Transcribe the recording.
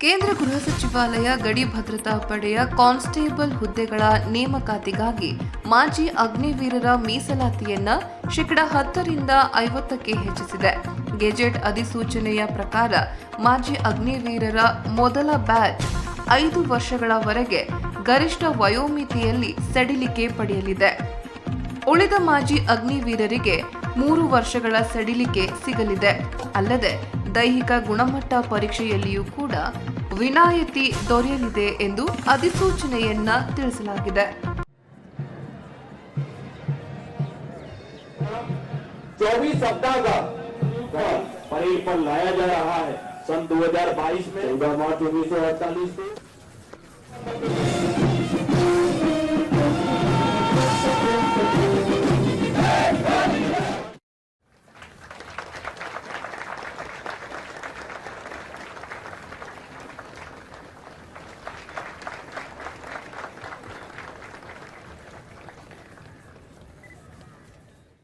ಕೇಂದ್ರ ಗೃಹ ಸಚಿವಾಲಯ ಗಡಿ ಭದ್ರತಾ ಪಡೆಯ ಕಾನ್ಸ್ಟೇಬಲ್ ಹುದ್ದೆಗಳ ನೇಮಕಾತಿಗಾಗಿ ಮಾಜಿ ಅಗ್ನಿವೀರರ ಮೀಸಲಾತಿಯನ್ನ ಶೇಕಡಾ 10ರಿಂದ 50ಕ್ಕೆ ಹೆಚ್ಚಿಸಿದೆ. ಗೆಜೆಟ್ ಅಧಿಸೂಚನೆಯ ಪ್ರಕಾರ ಮಾಜಿ ಅಗ್ನಿವೀರರ ಮೊದಲ ಬ್ಯಾಚ್ 5 ವರ್ಷಗಳವರೆಗೆ ಗರಿಷ್ಠ ವಯೋಮಿತಿಯಲ್ಲಿ ಸಡಿಲಿಕೆ ಪಡೆಯಲಿದೆ. ಉಳಿದ ಮಾಜಿ ಅಗ್ನಿವೀರರಿಗೆ 3 ವರ್ಷಗಳ ಸಡಿಲಿಕೆ ಸಿಗಲಿದೆ. ಅಲ್ಲದೆ ದೈಹಿಕ ಗುಣಮಟ್ಟ ಪರೀಕ್ಷೆಯಲ್ಲಿಯೂ ಕೂಡ ವಿನಾಯಿತಿ ದೊರೆಯಲಿದೆ ಎಂದು ಅಧಿಸೂಚನೆಯನ್ನ ತಿಳಿಸಲಾಗಿದೆ. 24 सप्ताह का परेड पर लाया जा रहा है. सन 2022 में 14 मार्च 1948 से